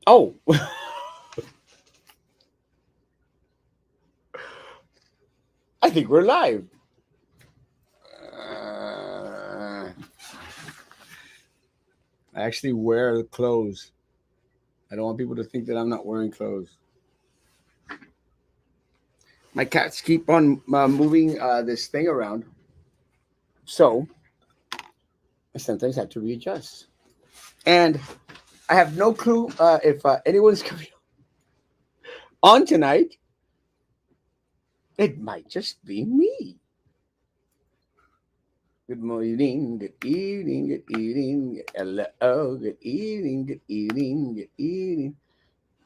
Oh, I think we're live. I actually wear clothes. I don't want people to think that I'm not wearing clothes. My cats keep on moving this thing around, so I sometimes have to readjust. And I have no clue if anyone's coming on tonight. It might just be me. Good morning, good evening, good evening, hello, good evening, good evening, good evening.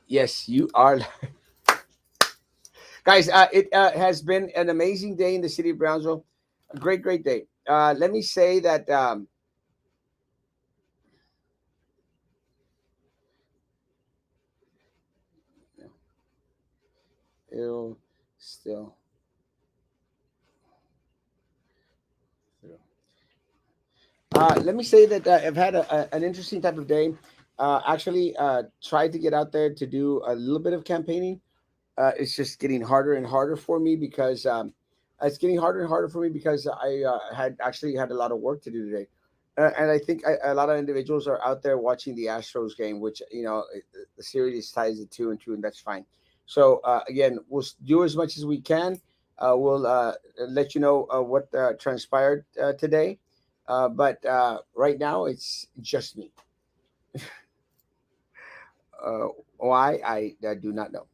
Yes, you are. Guys, it has been an amazing day in the city of Brownsville. A great, great day. Let me say that it'll still. Let me say that I've had an interesting type of day. Actually, tried to get out there to do a little bit of campaigning. It's just getting harder and harder for me because it's getting harder and harder for me because I had actually had a lot of work to do today. And I think a lot of individuals are out there watching the Astros game, which the series ties at 2-2, and that's fine. So again, we'll do as much as we can. We'll let you know what transpired today, but right now it's just me. Uh, why I do not know.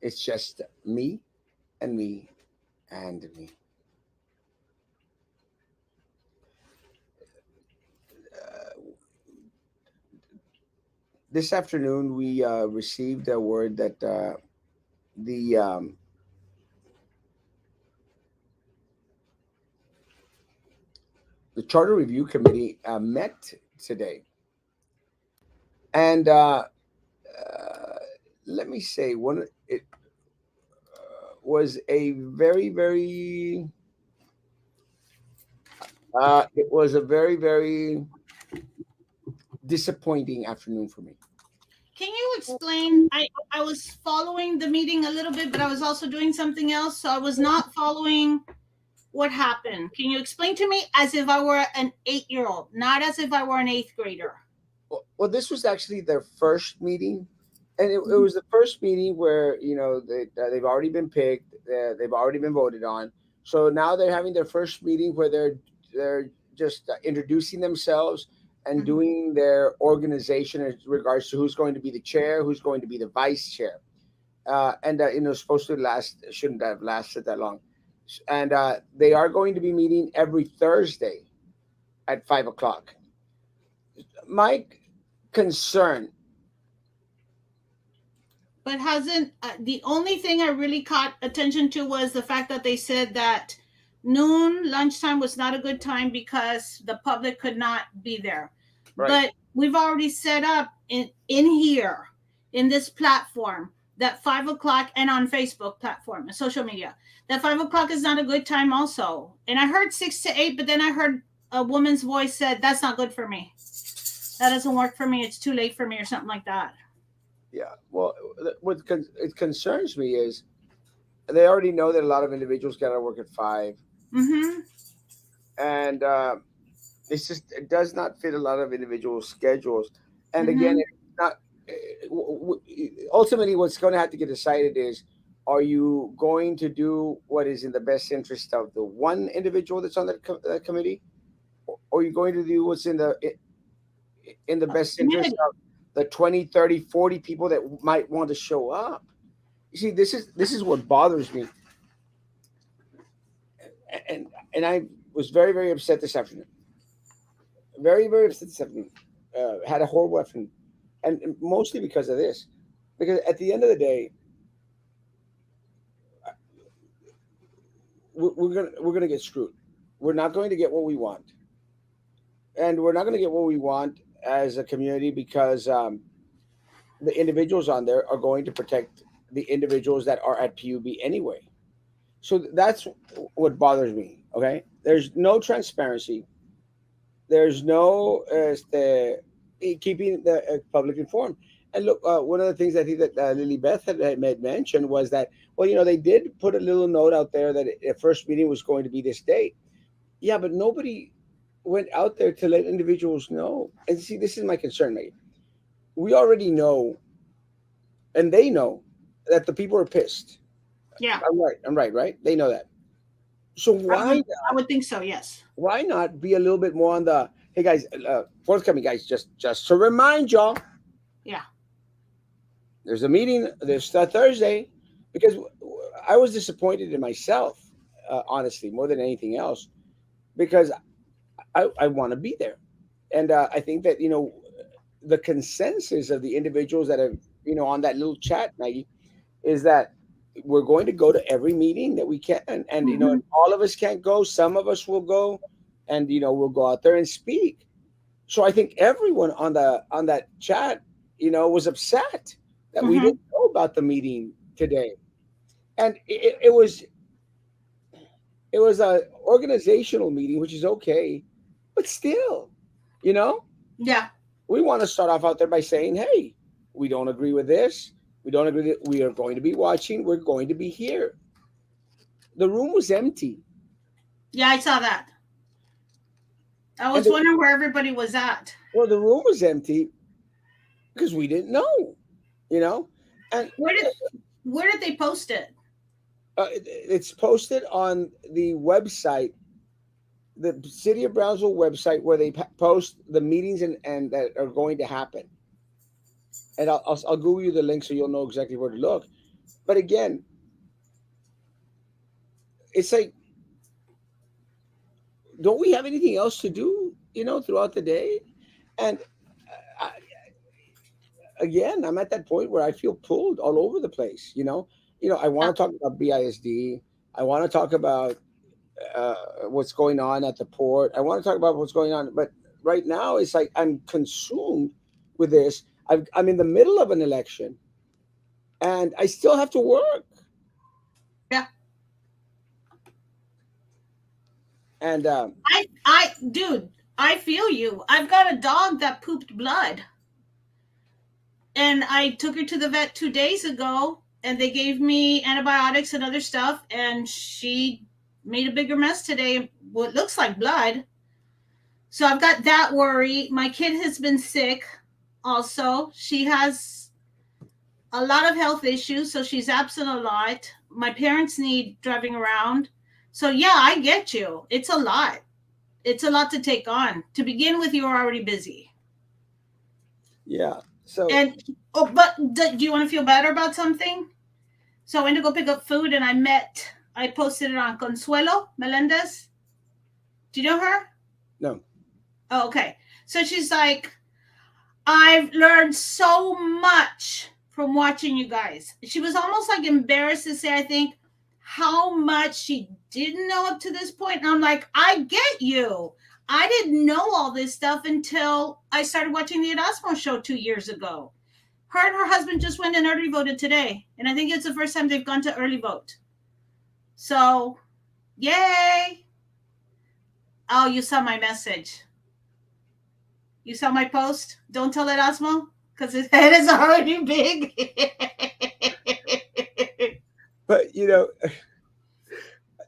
It's just me and me and me. This afternoon, we received a word that the the Charter Review Committee met today, and let me say, one it was a very disappointing afternoon for me. Can you explain? I was following the meeting a little bit, but I was also doing something else, so I was not following what happened. Can you explain to me as if I were an 8 year old, not as if I were an eighth grader? Well, this was actually their first meeting, and it Mhm. was the first meeting where they've already been picked, they've already been voted on. So now they're having their first meeting where they're just introducing themselves and Mhm. doing their organization in regards to who's going to be the chair, who's going to be the vice chair, and supposed to last shouldn't have lasted that long, and they are going to be meeting every Thursday at 5 o'clock. My concern. But hasn't the only thing I really caught attention to was the fact that they said that noon lunchtime was not a good time because the public could not be there. Right. But we've already set up in here in this platform that 5 o'clock and on Facebook platform and social media that 5 o'clock is not a good time also. And I heard 6 to 8, but then I heard a woman's voice said that's not good for me. That doesn't work for me. It's too late for me or something like that. Yeah. Well, it concerns me is they already know that a lot of individuals got to work at 5, Mm-hmm. and it does not fit a lot of individuals' schedules. And again, Mm-hmm. it's not ultimately what's going to have to get decided is. Are you going to do what is in the best interest of the one individual that's on that committee, or are you going to do what's in the best interest Community. of the 20, 30, 40 people that might want to show up? You see, this is what bothers me, and and I was very upset this afternoon. Very upset this afternoon. Had a horrible afternoon, and mostly because of this. Because at the end of the day, we're gonna get screwed. We're not going to get what we want, and we're not going to get what we want as a community because the individuals on there are going to protect the individuals that are at PUB anyway. So that's what bothers me. Okay, there's no transparency. There's no keeping the public informed. And look, one of the things I think that Lily Beth had mentioned was that, well, they did put a little note out there that a first meeting was going to be this date. Yeah, but nobody went out there to let individuals know. And see, this is my concern, Megan. We already know, and they know that the people are pissed. Yeah, I'm right. I'm right. Right? They know that. So I would think so. Yes. why not be a little bit more on the, hey guys, forthcoming guys, just to remind y'all, Yeah. there's a meeting this Thursday, because I was disappointed in myself, honestly, more than anything else, because I want to be there, and I think that the consensus of the individuals that have on that little chat, Maggie, is that we're going to go to every meeting that we can, and Hmm. all of us can't go. Some of us will go, and we'll go out there and speak. So I think everyone on that chat, was upset that we Hmm. didn't know about the meeting today, and it was a organizational meeting, which is okay, but still, you know, Yeah. we want to start off out there by saying, hey, we don't agree with this. We don't agree that we are going to be watching. We're going to be here. The room was empty, Yeah. I saw that. I and was wondering where everybody was at. the room was empty because we didn't know, you know, and Where did where did they post it? it's posted on the website, the City of Brownsville website, where they post the meetings and that are going to happen. And I'll Google you the link so you'll know exactly where to look. But again, it's like, don't we have anything else to do, throughout the day? And I, again, I'm at that point where I feel pulled all over the place. I Yeah. want to talk about BISD. I want to talk about uh, what's going on at the port. I want to talk about what's going on, but right now it's like I'm consumed with this. I'm in the middle of an election, and I still have to work. Yeah. And Dude, I feel you. I've got a dog that pooped blood, and I took her to the vet 2 days ago, and they gave me antibiotics and other stuff, and she made a bigger mess today. What looks like blood. So I've got that worry. My kid has been sick. Also, she has a lot of health issues, so she's absent a lot. My parents need driving around. So yeah, I get you. It's a lot. It's a lot to take on. To begin with, you're already busy. yeah, so And but do you want to feel better about something? So I went to go pick up food, and I posted it on Consuelo Melendez. Do you know her? no, Oh, okay. So she's like, I've learned so much from watching you guys. She was almost like embarrassed to say, I think, how much she didn't know up to this point. And I'm like, I get you. I didn't know all this stuff until I started watching the Erasmo show 2 years ago. Her and her husband just went and early voted today. And I think it's the first time they've gone to early vote. So, yay. Oh, you saw my message. You saw my post? Don't tell Erasmo because his head is already big. but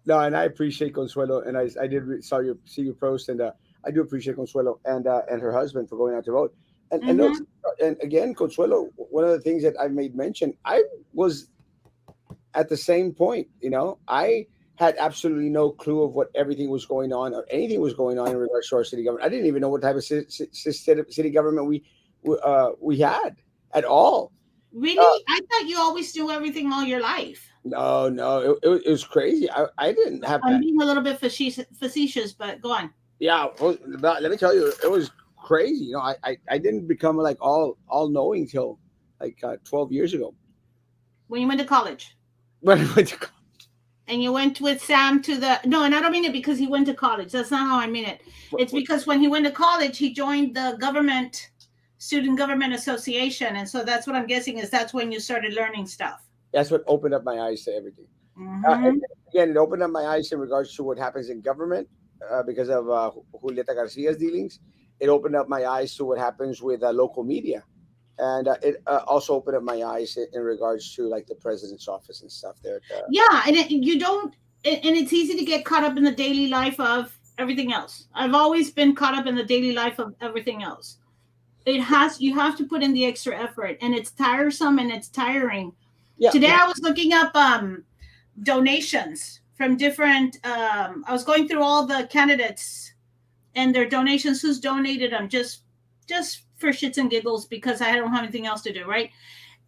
no, and I appreciate Consuelo, and I did see your post, and I do appreciate Consuelo and her husband for going out to vote. And look, Hmm. and again, Consuelo, one of the things that I made mention, I was at the same point. I had absolutely no clue of what everything was going on or anything was going on in regards to our city government. I didn't even know what type of city government we had at all. Uh, Really? I thought you always knew everything all your life. no, no, it was crazy. I didn't have. I'm being a little bit facetious, but go on. Yeah, well, let me tell you, it was crazy. I didn't become like all knowing till like 12 years ago When you went to college when I went to and you went with Sam to the. No, and I don't mean it because he went to college. That's not how I mean it. It's college. because when he went to college, he joined the Student Government Association. And so that's what I'm guessing is that's when you started learning stuff. That's what opened up my eyes to everything. And Hmm. again, it opened up my eyes in regards to what happens in government. because of Julieta Garcia's dealings. It opened up my eyes to what happens with local media, and it also opened up my eyes in regards to like the president's office and stuff there. Yeah, and you don't, and it's easy to get caught up in the daily life of everything else. I've always been caught up in the daily life of everything else. It has, you have to put in the extra effort, and it's tiresome and it's tiring. Yeah, Today I was looking up donations from different. I was going through all the candidates and their donations, who's donated them, just for shits and giggles because I don't have anything else to do, right?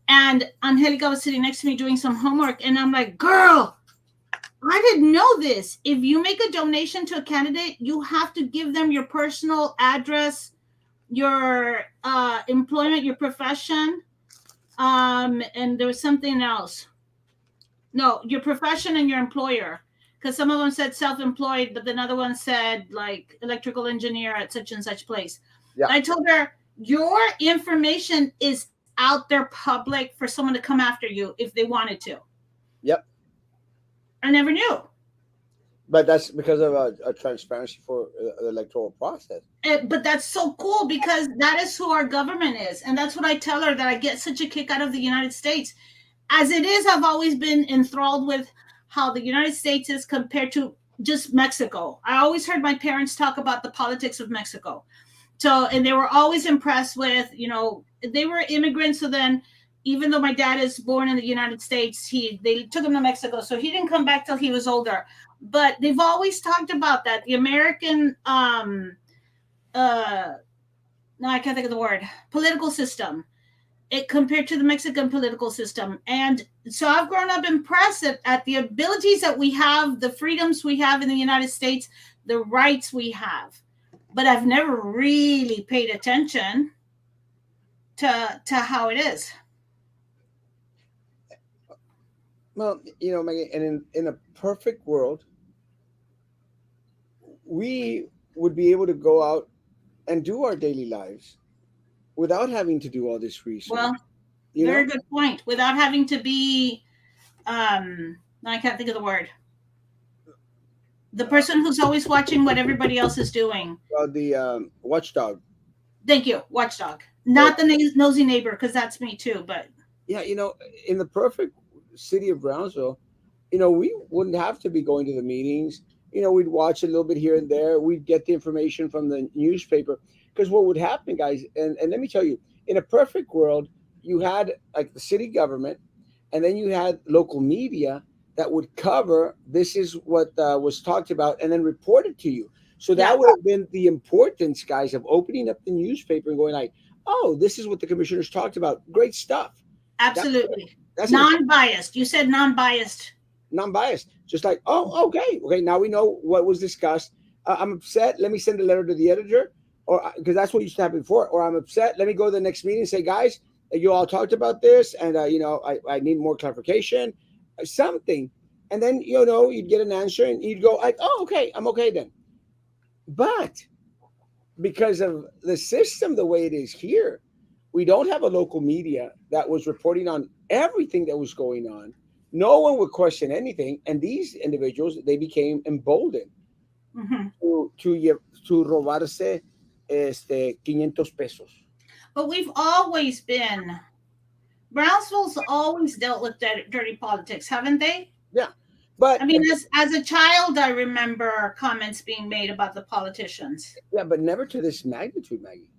And Angelica was sitting next to me doing some homework, and I'm like, girl, I didn't know this. If you make a donation to a candidate, you have to give them your personal address, your employment, your profession, and there was something else. No, your profession and your employer. Because some of them said self-employed, but then other one said like electrical engineer at such and such place. yeah, I told her your information is out there public for someone to come after you if they wanted to. yep. I never knew. But that's because of a transparency for the electoral process. But that's so cool because that is who our government is. And that's what I tell her, that I get such a kick out of the United States. As it is, I've always been enthralled with how the United States is compared to just Mexico. I always heard my parents talk about the politics of Mexico. So, and they were always impressed with, they were immigrants. So then, even though my dad is born in the United States, they took him to Mexico. So he didn't come back till he was older. But they've always talked about that. The American, uh, no, I can't think of the word, political system, it compared to the Mexican political system. And so I've grown up impressed at the abilities that we have, the freedoms we have in the United States, the rights we have. But I've never really paid attention to how it is. Well, Maggie, and in a perfect world, we would be able to go out and do our daily lives without having to do all this research. Well, You very know, good point. Without having to be, I can't think of the word. The person who's always watching what everybody else is doing. the watchdog. Thank you, watchdog. Or, Not the nosy neighbor, because that's me too. But yeah, in the perfect city of Brownsville, we wouldn't have to be going to the meetings. We'd watch a little bit here and there. We'd get the information from the newspaper. Because what would happen, guys, and let me tell you, in a perfect world, you had like the city government, and then you had local media that would cover this is what was talked about and then report it to you. So yeah, that would have been the importance, guys, of opening up the newspaper and going like, oh, this is what the commissioners talked about. Great stuff. That, absolutely. that's an Non-biased. You said non-biased. non-biased, just like, oh, okay, now we know what was discussed. I'm upset, let me send a letter to the editor, or because that's what used to happen before. Or I'm upset, let me go to the next meeting and say, guys, you all talked about this, and I need more clarification, something. And then you'd get an answer and you'd go like, oh, okay, I'm okay then. But because of the system the way it is here, we don't have a local media that was reporting on everything that was going on. No one would question anything, and these individuals, they became emboldened Hmm. to robarse 500 pesos. But we've always been, Brownsville's always dealt with dirty politics, haven't they? Yeah, I but mean, as a child, I remember comments being made about the politicians. yeah, but never to this magnitude, Maggie,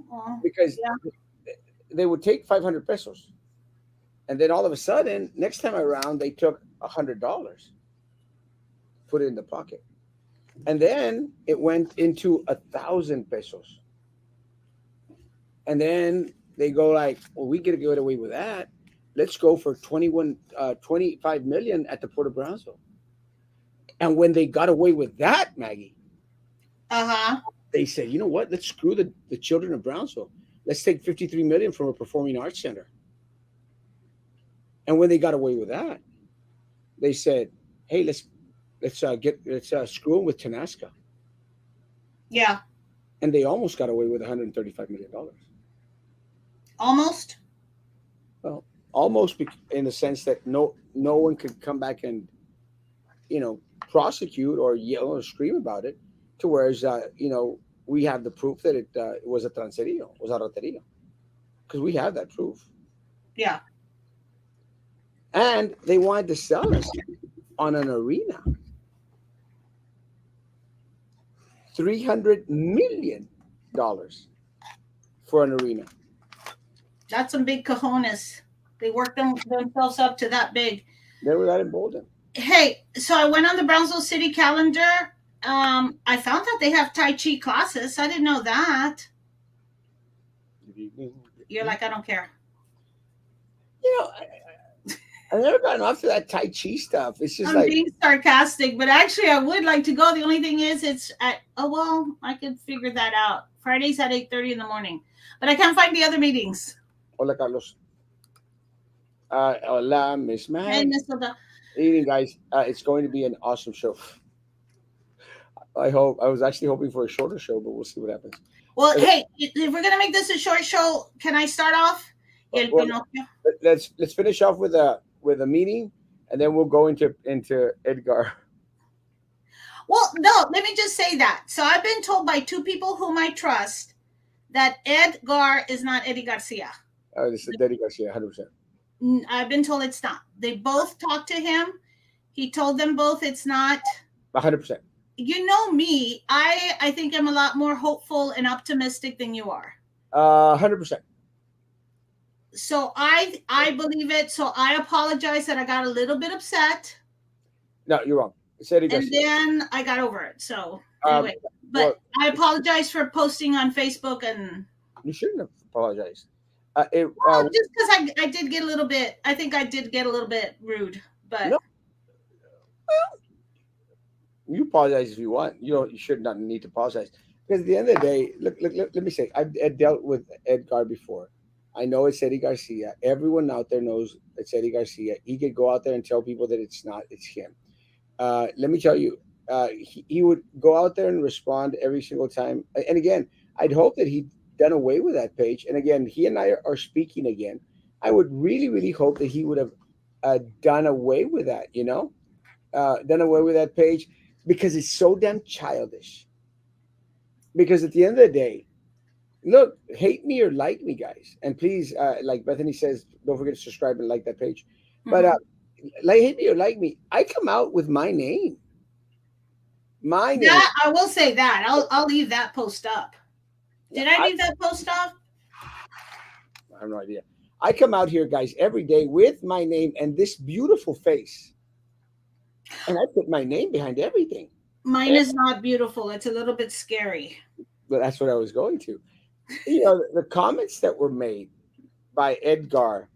Well, because yeah. they would take 500 pesos, and then all of a sudden, next time around, they took $100, put it in the pocket, and then it went into 1,000 pesos, and then they go like, well, we get to get away with that. Let's go for 25 million at the Port of Brownsville. And when they got away with that, Maggie, Uh-huh. they said, you know what? Let's screw the children of Brownsville. Let's take 53 million from a performing arts center. And when they got away with that, they said, hey, let's screw them with Tanasca. Yeah. And they almost got away with $135 million. Almost. Well, almost in the sense that no one could come back and prosecute or yell or scream about it to whereas we have the proof that it was a transerio, was a roteria, because we have that proof, Yeah. and they wanted to sell us on an arena, $300 million for an arena. That's some big cojones. They work themselves up to that big. They were that emboldened. Hey, so I went on the Brownsville City calendar. I found out they have Tai Chi classes. I didn't know that. You're like, I don't care. You know, I've never gotten off to that Tai Chi stuff. It's just I'm like, being sarcastic, but actually, I would like to go. The only thing is, it's at I could figure that out. Fridays at 8:30 in the morning, but I can't find the other meetings. hola, Carlos. Hola, Miss Hey, Man. Miss Hilda. Evening, guys. It's going to be an awesome show. I hope. I was actually hoping for a shorter show, but we'll see what happens. Well, Okay, hey, if we're gonna make this a short show, can I start off? El well, Pinocchio. let's finish off with a meeting, and then we'll go into Edgar. Well, no, let me just say that. So I've been told by two people whom I trust that Edgar is not Eddie Garcia. This is Deddy Garcia, 100%. I've been told it's not. They both talked to him. He told them both it's not. 100%. You know me. I think I'm a lot more hopeful and optimistic than you are. 100%. So I believe it. So I apologize that I got a little bit upset, No, you're wrong. It's Eddie and Garcia. then I got over it. So Um, anyway, well, but I apologize for posting on Facebook and you shouldn't have apologized. It just because I did get a little bit. I think I did get a little bit rude, but No, you apologize if you want. You don't. You should not need to apologize because at the end of the day, look. Let me say, I've dealt with Edgar before. I know it's Eddie Garcia. Everyone out there knows it's Eddie Garcia. He could go out there and tell people that it's not. It's him. Let me tell you, he would go out there and respond every single time. And again, I'd hope that he'd done away with that page. And again, he and I are speaking again. I would really, really hope that he would have done away with that. Done away with that page because it's so damn childish. Because at the end of the day, look, hate me or like me, guys, and please, like Bethany says, don't forget to subscribe and like that page. But mhm. like hate me or like me, I come out with my name, my name. That I will say that I'll leave that post up. Did I I, leave that post up? I have no idea. I come out here, guys, every day with my name and this beautiful face, and I put my name behind everything. Mine And, is not beautiful. It's a little bit scary. but that's what I was going to. The comments that were made by Edgar,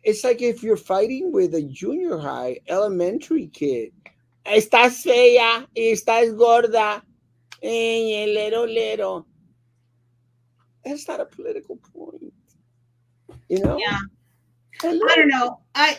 it's like if you're fighting with a junior high, elementary kid. Estás fea, estás gorda, little, little. That's not a political point, you know? Yeah. And I don't look, know. I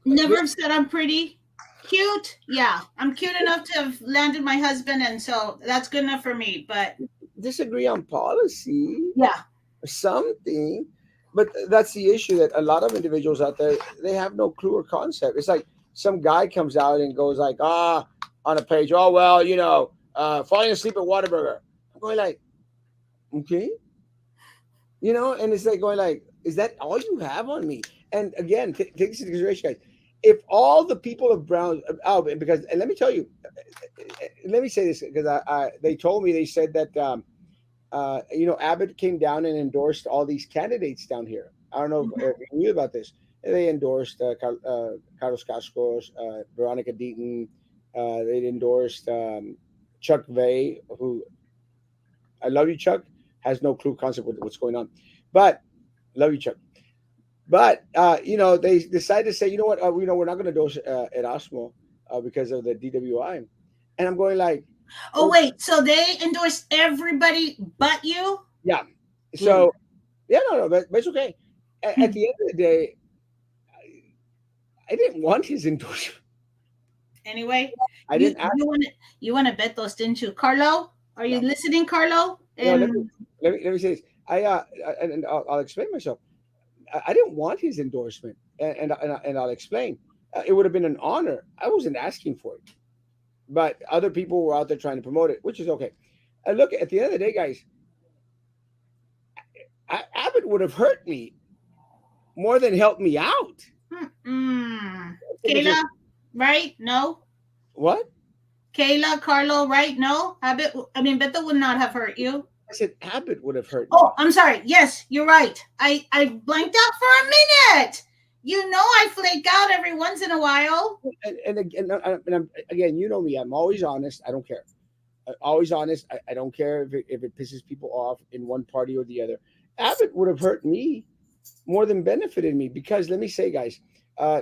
never have said I'm pretty. Cute? Yeah. I'm cute enough to have landed my husband, and so that's good enough for me. But disagree on policy yeah. or something. But that's the issue that a lot of individuals out there, they have no clue or concept. It's like some guy comes out and goes like, on a page, oh, well, falling asleep at Whataburger. I'm going like, okay. And it's like going like, is that all you have on me? And again, take this into consideration, guys. If all the people of Brown, because, and let me tell you, let me say this because they told me, they said that Abbott came down and endorsed all these candidates down here. I don't know Mhm. if you knew about this. They endorsed Carlos Cascos, Veronica Deaton. They endorsed Chuck Vay, who I love you, Chuck, has no clue concept with what's going on, but love you, Chuck. But they decided to say, you know what, we're not going to endorse Erasmo because of the DWI, and I'm going like, Oh oh wait, so they endorsed everybody but you? yeah, Mm. so yeah, no, but it's okay. At the end of the day, I didn't want his endorsement. Anyway, I didn't ask. you want to bet those, didn't you, Carlo? Are you No, listening, Carlo? no. Let me And let me say this. And I'll explain myself. I didn't want his endorsement, and I'll explain. It would have been an honor. I wasn't asking for it. but other people were out there trying to promote it, which is okay. And look, at the end of the day, guys, Abbott would have hurt me more than helped me out. Mm-mm. Which is Kayla, right? No. what Kayla, Carlo, right? No. I mean, Beto would not have hurt you. I said. Abbott would have hurt me. Oh, I'm sorry. Yes, you're right. I blanked out for a minute. You know I flake out every once in a while. And again, again, you know me. I'm always honest. I don't care. Always honest. I don't care if it pisses people off in one party or the other. Abbott would have hurt me more than benefited me because let me say, guys,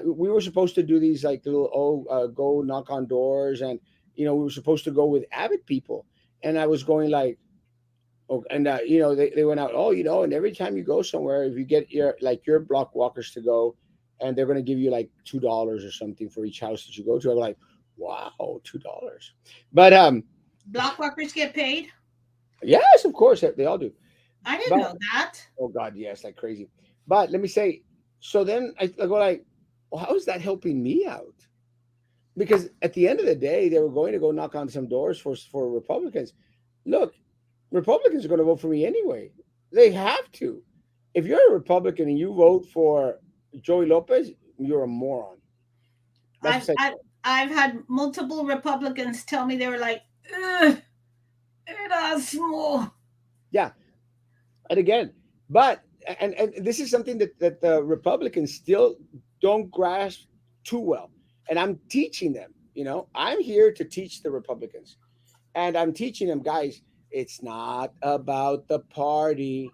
we were supposed to do these like little go knock on doors, and we were supposed to go with Abbott people, and I was going like, oh, and they went out, oh, and every time you go somewhere, if you get your block walkers to go, and they're going to give you like $2 or something for each house that you go to. I'm like, wow, $2. But Block walkers get paid. yes, of course they all do. I didn't But know that. oh God, yes, like crazy. But let me say, so then I go like, well, how is that helping me out? Because at the end of the day, they were going to go knock on some doors for Republicans. Look, Republicans are going to vote for me anyway. They have to. If you're a Republican and you vote for Joey Lopez, you're a moron. That's I've what I I, I've had multiple Republicans tell me they were like, "Ugh, Erasmo." yeah. And again, but and this is something that the Republicans still don't grasp too well. And I'm teaching them. I'm here to teach the Republicans, and I'm teaching them, guys. It's not about the party.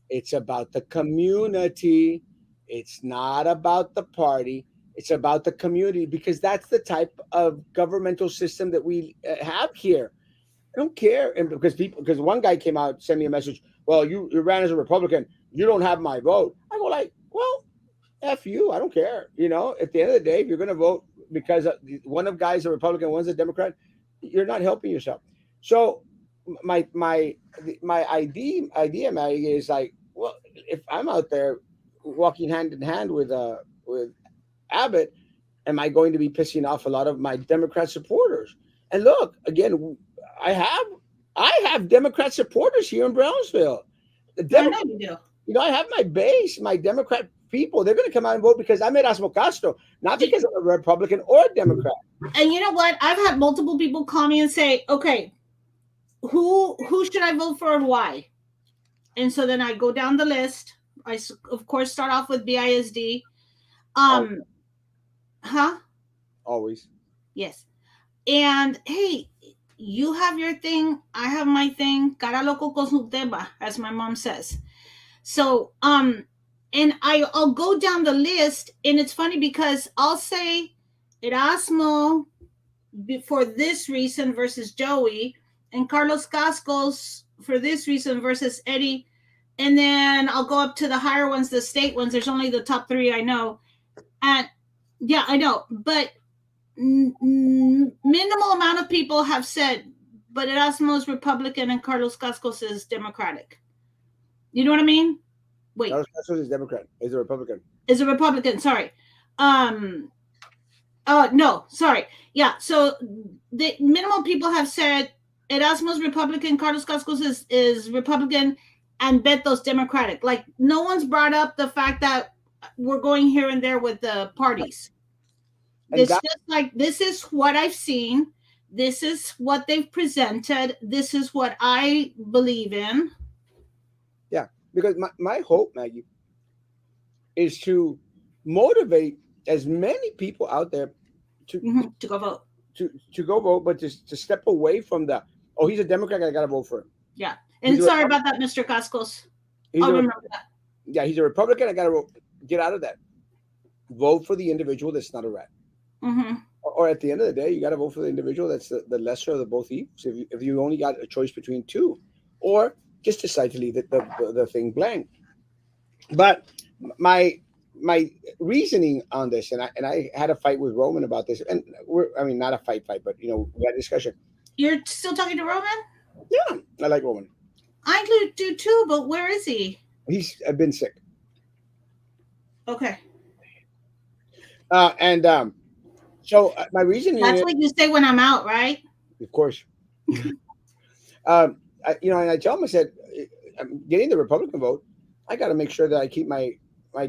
It's about the community. It's not about the party. It's about the community because that's the type of governmental system that we have here. I don't care, and because one guy came out sent me a message. Well, you ran as a Republican. You don't have my vote. I go like, well, f you. I don't care. At the end of the day, if you're going to vote because one of guys a Republican, one's a Democrat, you're not helping yourself. So my idea, Maggie, is like, well, if I'm out there walking hand in hand with Abbott, am I going to be pissing off a lot of my Democrat supporters? And look, again, I have I have Democrat supporters here in Brownsville. The I know Democrat, you do. I have my base, my Democrat people. They're going to come out and vote because I'm Erasmo Castro, not because I'm a Republican or a Democrat. And you know what? I've had multiple people call me and say, "Okay, who should I vote for and why?" And so then I go down the list. Of course start off with BISD. Oh, Um, huh? always. Yes. And hey, you have your thing, I have my thing. Cara loco con su tema, as my mom says. So, and I'll go down the list, and it's funny because I'll say Erasmo for this reason versus Joey, and Carlos Cascos for this reason versus Eddie, and then I'll go up to the higher ones, the state ones. There's only the top three I know, and yeah, I know, but minimal amount of people have said, but Erasmo is Republican and Carlos Cascos is Democratic. You know what I mean? Wait, Carlos Castro is Democrat. Is a Republican. is a Republican. Sorry. Um. No. Sorry. Yeah. So the minimal people have said Erasmo's Republican, Carlos Cascos is Republican, and Beto's Democratic. Like no one's brought up the fact that we're going here and there with the parties. And It's just like this is what I've seen. This is what they've presented. This is what I believe in. yeah, because my hope, Maggie, is to motivate as many people out there to To go vote. to go vote, but to step away from the, oh, he's a Democrat, I gotta vote for him. Yeah. He's And a sorry Republican. about that, Mr. Cascos. He's I'll a, remember that. yeah, he's a Republican. I gotta vote. Get out of that. Vote for the individual that's not a rat. Mm-hmm. Or at the end of the day, you got to vote for the individual that's the lesser of the both evils. If you only got a choice between two, or just decide to leave the thing blank. But my reasoning on this, and I had a fight with Roman about this, and I mean not a fight, but we had a discussion. You're still talking to Roman? Yeah, I like Roman. I do too, but where is he? I've been sick, Okay. and So my reasoning That's is, what you say when I'm out, right? of course, and I tell him, I said, I'm getting the Republican vote. I got to make sure that I keep my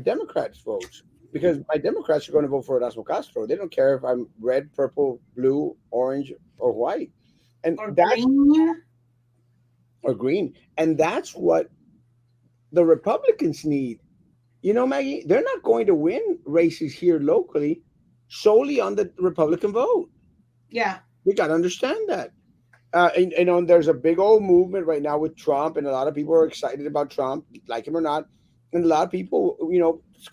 Democrats votes because my Democrats are going to vote for Erasmo Castro. They don't care if I'm red, purple, blue, orange, or white, and Or that's green. or green, and that's what the Republicans need. You know, Maggie, they're not going to win races here locally solely on the Republican vote. Yeah. We got to understand that. There's a big old movement right now with Trump, and a lot of people are excited about Trump, like him or not. And a lot of people,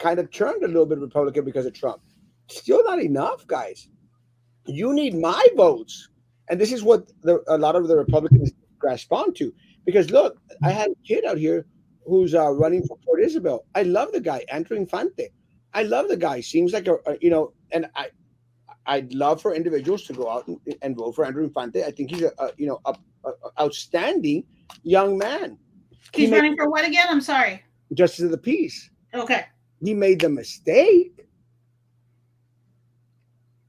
kind of turned a little bit Republican because of Trump. Still not enough, guys. You need my votes, and this is what a lot of the Republicans grasp onto. Because look, I had a kid out here who's running for Port Isabel. I love the guy, Andrew Infante. I love the guy. Seems like and I'd love for individuals to go out and vote for Andrew Infante. I think he's a outstanding young man. He He's made running for what again? I'm sorry. justice of the peace. Okay. He made the mistake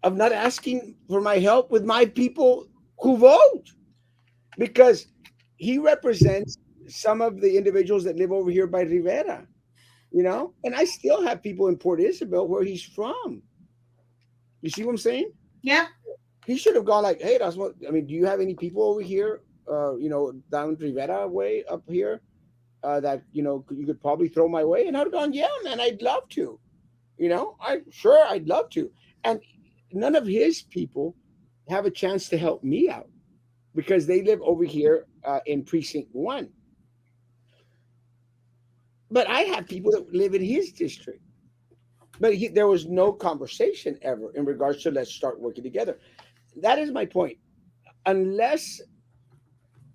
of not asking for my help with my people who vote because he represents some of the individuals that live over here by Rivera, and I still have people in Port Isabel where he's from. You see what I'm saying? Yeah. He should have gone like, hey, that's what I mean. Do you have any people over here, down Rivera way up here, that you could probably throw my way? And I'd have gone, yeah, man, I'd love to. I'd love to. And none of his people have a chance to help me out because they live over here in precinct 1. But I have people that live in his district. But there was no conversation ever in regards to let's start working together. That is my point. Unless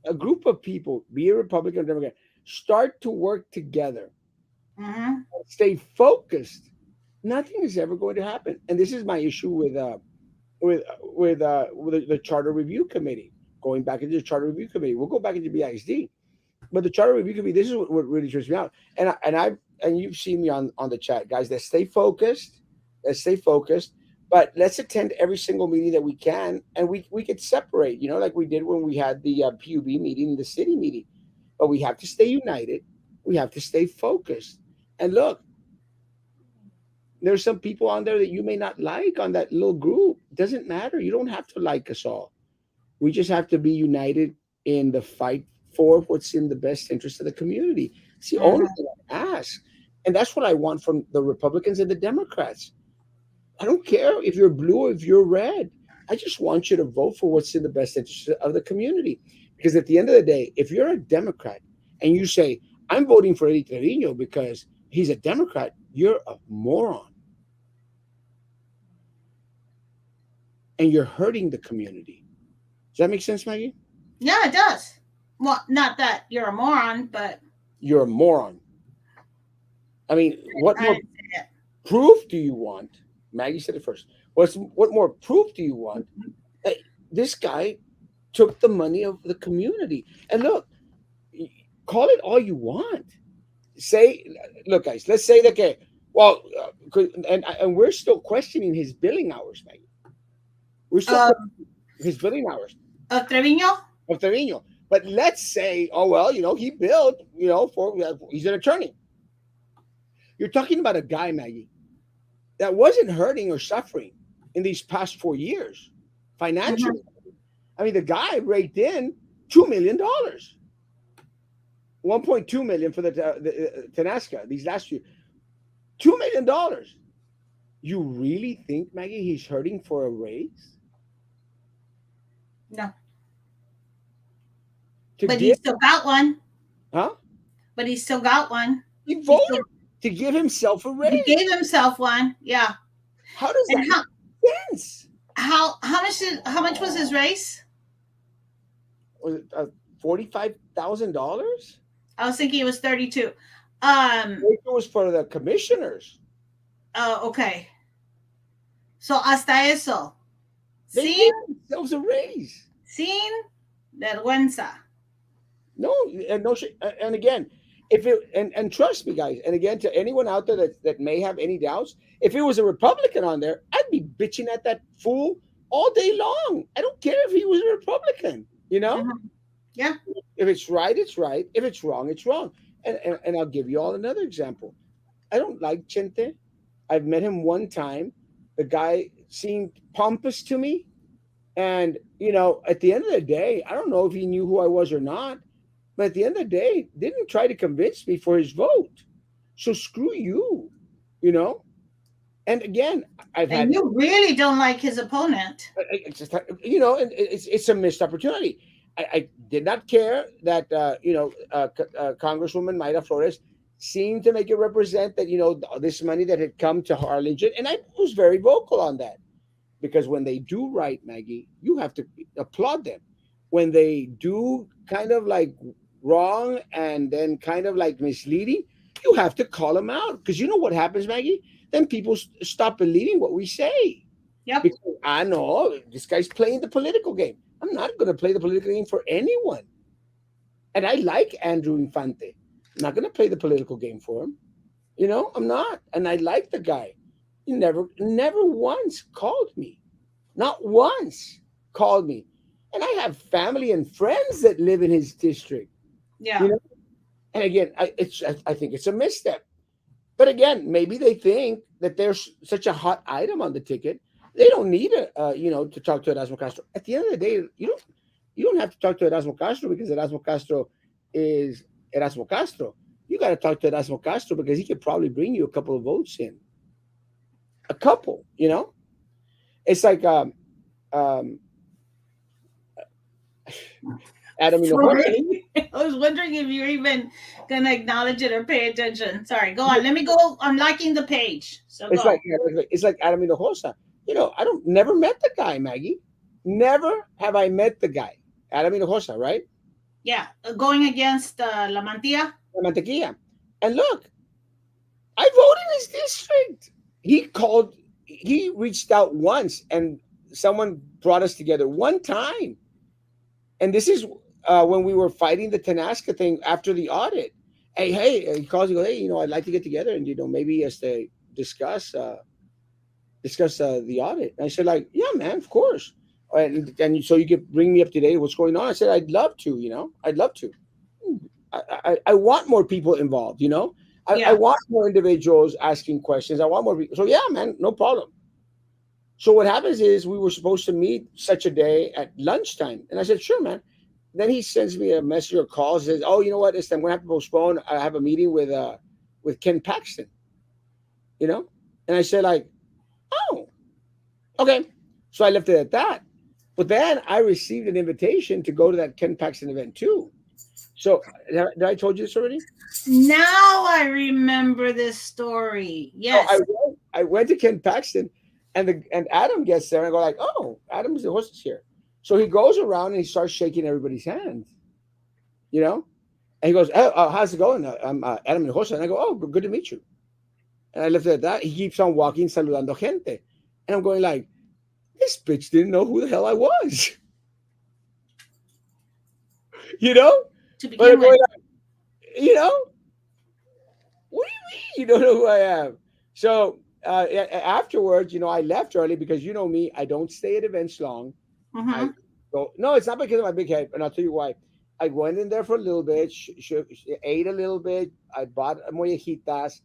a group of people, be a Republican or Democrat, start to work together, Mm-hmm. stay focused, nothing is ever going to happen. And this is my issue with the Charter Review Committee. Going back into the Charter Review Committee, we'll go back into BISD. But the Charter Review Committee, this is what really trips me out. And you've seen me on the chat, guys. Let's stay focused. Let's stay focused. But let's attend every single meeting that we can, and we could separate, like we did when we had the PUB meeting, the city meeting. But we have to stay united. We have to stay focused. And look, there's some people on there that you may not like on that little group. It doesn't matter. You don't have to like us all. We just have to be united in the fight for what's in the best interest of the community. It's the only Mm-hmm. thing I ask. And that's what I want from the Republicans and the Democrats. I don't care if you're blue or if you're red. I just want you to vote for what's in the best interest of the community. Because at the end of the day, if you're a Democrat and you say, I'm voting for Eddie Trevino because he's a Democrat, you're a moron and you're hurting the community. Does that make sense, Maggie? Yeah, it does. Well, not that you're a moron, but You're a moron. I mean, what I more didn't say it. proof do you want? Maggie said it first. What more proof do you want that this guy took the money of the community? And look, call it all you want. Say, look, guys, let's say that, okay, well, and we're still questioning his billing hours, Maggie. We're still Uh, questioning his billing hours Trevino. of Trevino. But let's say, oh well, he billed, for he's an attorney. You're talking about a guy, Maggie, that wasn't hurting or suffering in these past 4 years Mm-hmm. financially. I mean, the guy raked in $2 million, 1.2 million for the Tanasca these last few. $2 million. You really think, Maggie, he's hurting for a raise No, to but he give? still got one. Huh? But he still got one. He He voted still to give himself a he raise. gave himself one. Yeah. How does And that make sense? how much was his race? Was it $45,000? I was thinking it was 32. Um. It was for the commissioners. Oh, okay. So hasta eso. They Sin gave themselves a raise. sin vergüenza. No, and no, and again, If it and trust me, guys, and again to anyone out there that may have any doubts, if it was a Republican on there, I'd be bitching at that fool all day long. I don't care if he was a Republican. Mhm. Yeah. If it's right, it's right. If it's wrong, it's wrong. And I'll give you all another example. I don't like Chente. I've met him one time. The guy seemed pompous to me. And, at the end of the day, I don't know if he knew who I was or not, but at the end of the day, didn't try to convince me for his vote. So screw you, you know? And again, I've And had you really don't like his opponent. it's just and it's a missed opportunity. I did not care that Congresswoman Mayra Flores seemed to make it represent that this money that had come to Harlingen, and I was very vocal on that because when they do right, Maggie, you have to applaud them. When they do kind of like wrong and then kind of like misleading, you have to call them out because you know what happens, Maggie. Then people stop believing what we say Yep. because I know this guy's playing the political game. I'm not going to play the political game for anyone. And I like Andrew Infante. I'm not going to play the political game for him. I'm not. And I like the guy. He never once called me. Not once called me. And I have family and friends that live in his district. You Yeah. know. And again, I think it's a misstep. But again, maybe they think that there's such a hot item on the ticket. They don't need to talk to Erasmo Castro. At the end of the day, you don't have to talk to Erasmo Castro because Erasmo Castro is Erasmo Castro. You got to talk to Erasmo Castro because he could probably bring you a couple of votes in. A couple. It's like um, Adam Hinojosa. Sorry. I was wondering if you're even gonna acknowledge it or pay attention. Sorry. Go on. Let me go. I'm liking the page. So It's like go. it's like Adam Hinojosa. I don't never met the guy, Maggie. Never have I met the guy, Adam Hinojosa, right? Yeah. Going against La Mantilla. La Mantequilla. And look, I voted in his district. He reached out once, and someone brought us together one time. And this is when we were fighting the Tanasca thing after the audit. He calls. He goes, hey, I'd like to get together and maybe as to discuss the audit. And I said, like, yeah, man, of course. And so you could bring me up to date what's going on. I said, I'd love to. I'd love to. I want more people involved. I Yeah. want more individuals asking questions. I want more people. So yeah, man, no problem. So what happens is we were supposed to meet such a day at lunchtime, and I said, sure, man. Then he sends me a message or call, says, oh, you know what? I'm going to have to postpone. I have a meeting with Ken Paxton. And I said, like, oh, okay. So I left it at that. But then I received an invitation to go to that Ken Paxton event too. So did I told you this already? Now I remember this story. So Yes. I went to Ken Paxton, and Adam gets there, and I go like, oh, Adam's the hostess here. So he goes around and he starts shaking everybody's hand, you know. And he goes, oh, how's it going? I'm Adam and host, and I go, oh, good to meet you. And I left it at that. He keeps on walking, saludando gente, and I'm going like, this bitch didn't know who the hell I was, you know. To But I'm begin with. going like, you know, what do you mean you don't know who I am? So afterwards, I left early because you know me, I don't stay at events long. I Mm-hmm. go, no, it's not because of my big head, and I'll tell you why. I went in there for a little bit, ate a little bit. I bought mollejitas,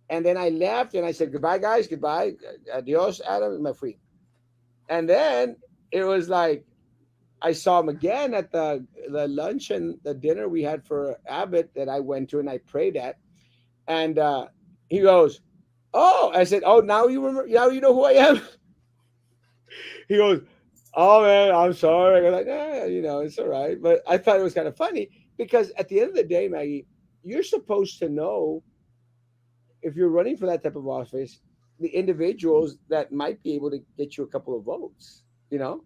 and then I left and I said, goodbye, guys, goodbye. Adios, Adam, and my free. And then it was like, I saw him again at the lunch and the dinner we had for Abbott that I went to and I prayed at. And he goes, oh, I said, oh, now you remember, now you know who I am. He goes, oh man, I'm sorry. I'm like, it's all right. But I thought it was kind of funny because at the end of the day, Maggie, you're supposed to know if you're running for that type of office, the individuals that might be able to get you a couple of votes. So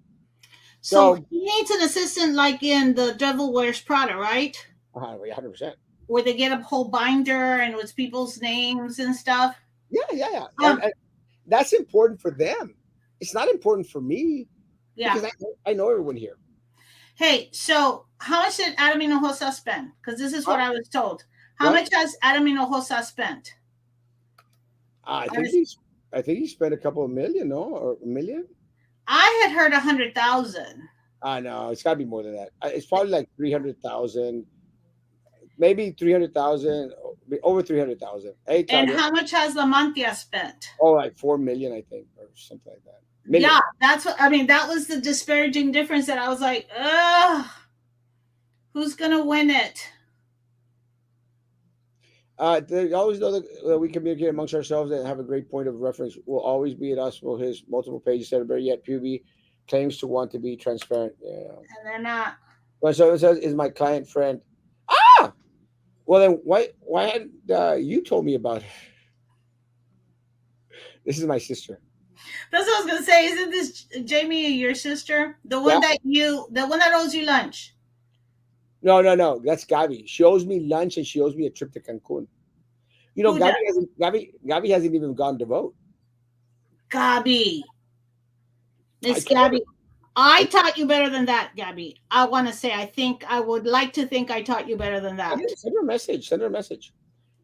So, he needs an assistant like in The Devil Wears Prada, right? 100%. Where they get a whole binder and with people's names and stuff. Yeah, yeah, yeah. Um, And that's important for them. It's not important for me yeah. because I know everyone here. Hey, so how much did Adam Hinojosa spend? Because this is Huh? what I was told. How What? much has Adam Hinojosa spent? I On think his- he's. I think he spent a couple of million, no, or a million. I had heard 100,000. No, it's got to be more than that. It's probably like 300,000, maybe 300,000, over 300,000. Hey, And Tanya. how much has La Mantia spent? Oh, like 4 million, I think, or something like that. Yeah, Million. that's what I mean. That was the disparaging difference that I was like, ugh, who's gonna win it? They always know that we communicate amongst ourselves and have a great point of reference. Will always be at us. Will his multiple pages said, better yet, PUB claims to want to be transparent. Yeah. And they're not. But so it says, is my client friend. Ah, well then, why hadn't you told me about it? This is my sister. That's what I was gonna say. Isn't this Jamie, your sister, Yeah. the one that owes you lunch? No, no, no. That's Gabi. She owes me lunch and she owes me a trip to Cancun. You know, Who does? Gabi hasn't even gone to vote. Gabby, I Miss told her. Gabby. I I, taught you better than that, Gabby. I want to say I think I would like to think I taught you better than that. send her a message. Send her a message.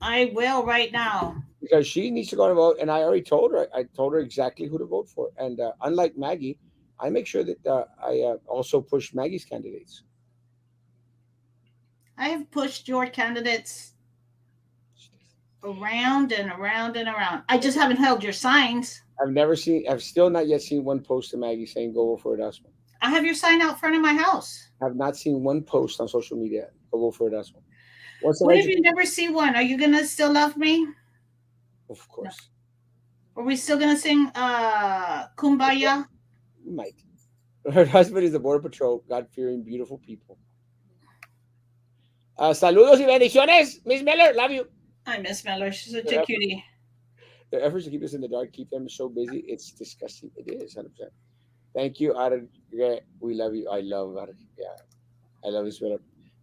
I will right now. Because she needs to go to vote, and I already told her. I told her exactly who to vote for. And unlike Maggie, I make sure that I also push Maggie's candidates. I have pushed your candidates around and around and around. I just haven't held your signs. I've never seen. I've still not yet seen one post to Maggie saying go vote for Erasmo. I have your sign out front of my house. Have not seen one post on social media. Go vote for Erasmo. Once What I if you never see one? Are you gonna still love me? of course, Are we still gonna sing Kumbaya? you might. Her husband is the border patrol, God fearing, beautiful people. Saludos y bendiciones, Miss Miller. Love you. I miss Miller. She's such Their, a effort, cutie. their efforts to keep us in the dark, keep them so busy. It's disgusting. It is 100%. Thank you, Ara. We love you. I love Ara. Yeah, I love this.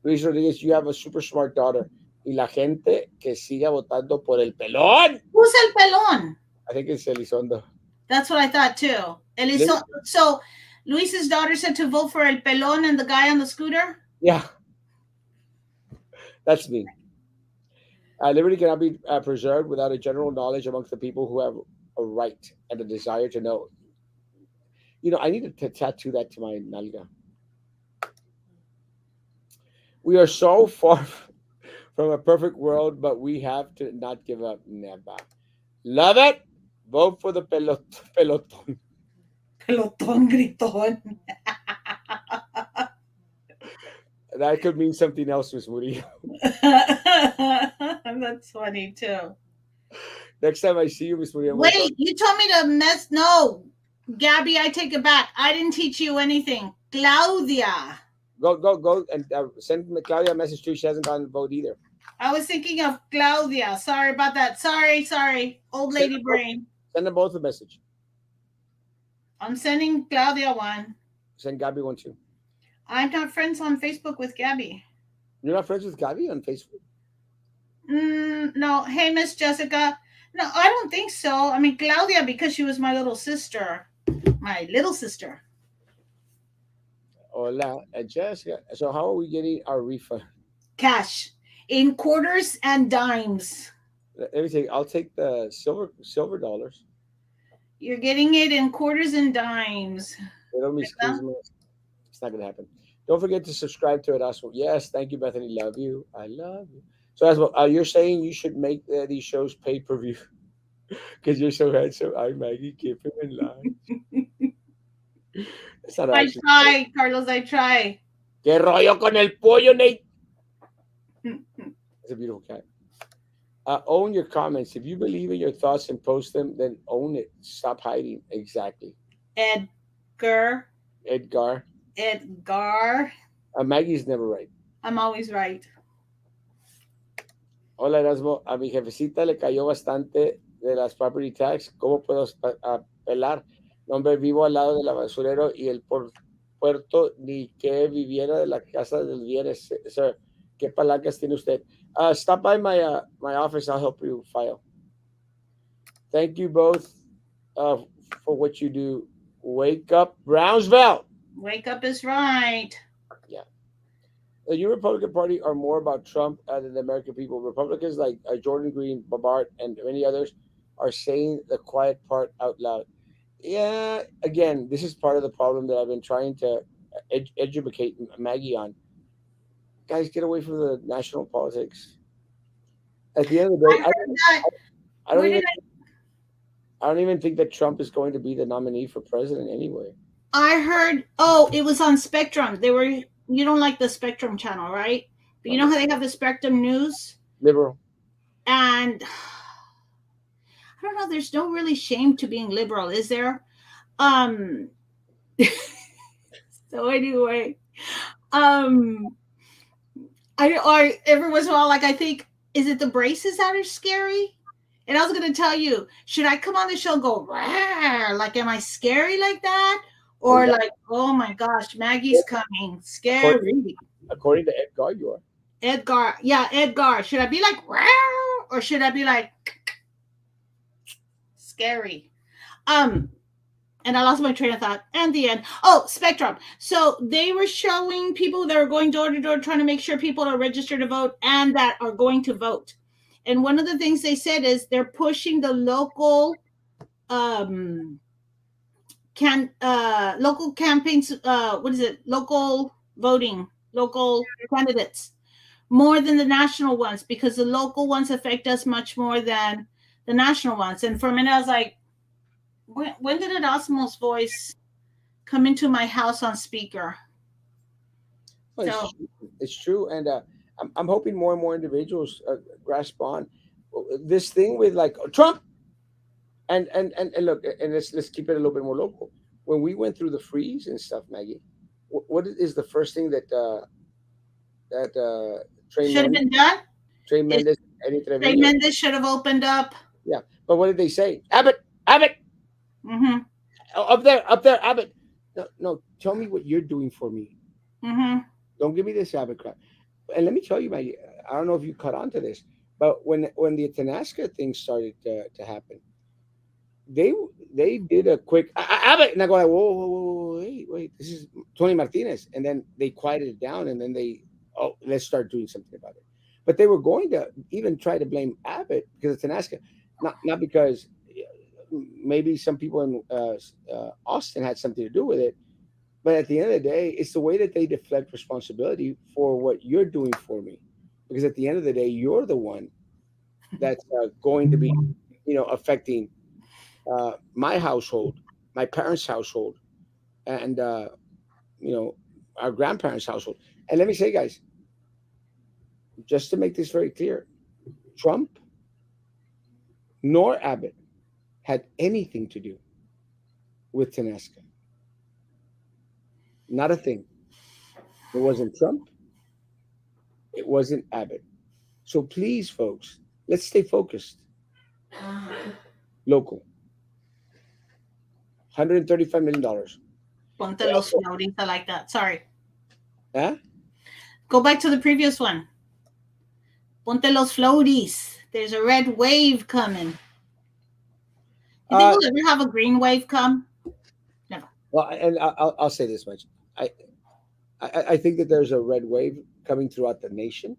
Luis Rodriguez, you have a super smart daughter. Y la gente que siga votando por el pelón. Who's El Pelon? I think it's Elizondo. That's what I thought too. So Luis's daughter said to vote for El Pelon and the guy on the scooter. Yeah, that's me. Liberty cannot be preserved without a general knowledge amongst the people who have a right and a desire to know. You know, I need to tattoo that to my nalga. We are so far from a perfect world, but we have to not give up. Never. Love it. Vote for the peloton. Pelotón gritón. That could mean something else, Miss Moody. That's funny too. Next time I see you, Miss Moody, Wait, you told me to mess. No, Gabby, I take it back. I didn't teach you anything. Claudia. go, and send Claudia a message too. She hasn't gotten the vote either. I was thinking of Claudia. Sorry about that. Sorry. Old lady brain. Send them both a message. I'm sending Claudia one. Send Gabby one too. I'm not friends on Facebook with Gabby. You're not friends with Gabby on Facebook? No. Hey, Miss Jessica. No, I don't think so. I mean, Claudia, because she was my little sister. My little sister. Hola, Jessica. So how are we getting our refund? Cash. In quarters and dimes. Let me take. I'll take the silver dollars. You're getting it in quarters and dimes. It'll be It's not gonna happen. Don't forget to subscribe to Erasmo. Yes, thank you, Bethany. Love you. I love you. So, Erasmo, you're saying you should make these shows pay per view because you're so handsome. I Maggie, keep him in line. It's not I actually. try, Carlos. I try. ¿Qué rollo con el pollo, Nate? It's a beautiful cat. Own your comments. If you believe in your thoughts and post them, then own it. Stop hiding. Exactly. Edgar. Edgar. Edgar. Maggie's never right. I'm always right. Hola, Erasmo. A mi jefecita le cayó bastante de las property tax. ¿Cómo puedo apelar? Nombre, vivo al lado del basurero y el puerto, ni que viviera de la casa del bienes, sir. ¿Qué palancas tiene usted? Stop by my office. I'll help you file. Thank you both for what you do. Wake up, Brownsville. Wake up is right. Yeah. The Republican Party are more about Trump than the American people. Republicans like Jordan Green, Babart, and many others are saying the quiet part out loud. Yeah, again, this is part of the problem that I've been trying to educate Maggie on. Guys, get away from the national politics. At the end of the day, I heard that. I don't Where even did I don't even think that Trump is going to be the nominee for president anyway. I heard? Oh, it was on Spectrum. They were. You don't like the Spectrum channel, right? But you Not know much. how they have the Spectrum News, Liberal. and I don't know. There's no really shame to being liberal, is there? Um. So anyway, um, I or every once in a while, like I think, is it the braces that are scary? And I was gonna tell you, should I come on the show and go, "Rawr," like, am I scary like that? Oh Or yeah. like, oh my gosh, Maggie's coming, According scary. according to Edgar, you are. Edgar, yeah, Edgar. Should I be like, "Rawr," or should I be like, scary? Um, and I lost my train of thought. And the end. Oh, Spectrum. So they were showing people that are going door to door trying to make sure people are registered to vote and that are going to vote. And one of the things they said is they're pushing the local um local campaigns, what is it, local voting, local candidates, more than the national ones, because the local ones affect us much more than the national ones. And for a minute I was like, when did Erasmo's voice come into my house on speaker? Well, So it's true, and I'm hoping more and more individuals grasp on this thing with like Trump and look, and let's keep it a little bit more local. When we went through the freeze and stuff, Maggie, what is the first thing that Trey should have Men been done. Trey Is Mendez Eddie Trey Trevino? Mendes should have opened up. Yeah, but what did they say? Abbott, Abbott, Mm-hmm. up there, Abbott. No, no, tell me what you're doing for me. Mm-hmm. Don't give me this Abbott crap. And let me tell you, Maggie, I don't know if you caught on to this, but when the Tanaska thing started to happen, they they did a quick Abbott, and I go like, whoa, whoa, whoa, whoa, wait, this is Tony Martinez, and then they quieted it down, and then they, oh, let's start doing something about it. But they were going to even try to blame Abbott because of Tanaska, not because maybe some people in Austin had something to do with it, but at the end of the day, it's the way that they deflect responsibility for what you're doing for me, because at the end of the day, you're the one that's going to be, affecting my household, my parents' household, and you know, our grandparents' household. And let me say, guys, just to make this very clear, Trump nor Abbott had anything to do with Tanaska. Not a thing. It wasn't Trump. It wasn't Abbott. So please, folks, let's stay focused. Local, $135 million. Ponte los flautas. I like that. Sorry. Huh? Go back to the previous one. Ponte los floaties. There's a red wave coming. You think Uh, we'll ever have a green wave come? Never. well, and I'll say this much. I, I think that there's a red wave coming throughout the nation.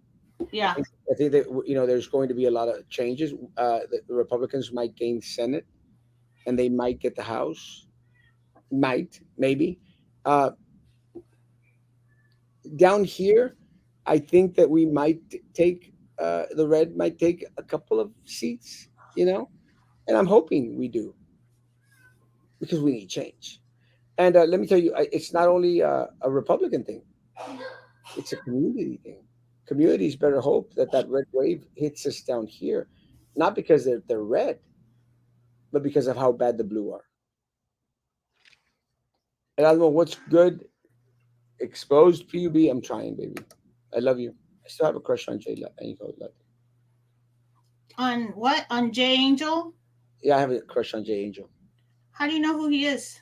Yeah. I think that there's going to be a lot of changes. The Republicans might gain Senate, and they might get the House. Might, maybe. Uh, Down here, I think that we might take the red might take a couple of seats. And I'm hoping we do because we need change. And let me tell you, it's not only a Republican thing; it's a community thing. Communities better hope that that red wave hits us down here, not because they're red, but because of how bad the blue are. And I don't know what's good. Exposed PUB. I'm trying, baby. I love you. I still have a crush on Jay. On what? On J Angel? Yeah, I have a crush on Jay Angel How do you know who he is?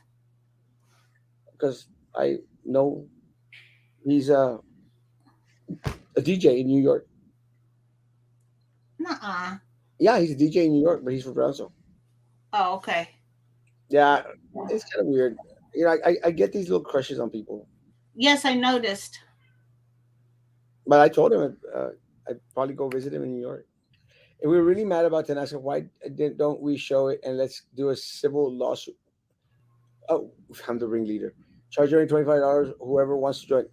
because I know he's a DJ in New York. Nuh-uh. Yeah, he's a DJ in New York, but he's from Brownsville. Oh, okay. Yeah, it's kind of weird. I get these little crushes on people. Yes, I noticed. But I told him I'd probably go visit him in New York. And we were really mad about it. And I said, why don't we show it and let's do a civil lawsuit? Oh, I'm the ringleader. Charge your $25. Whoever wants to join.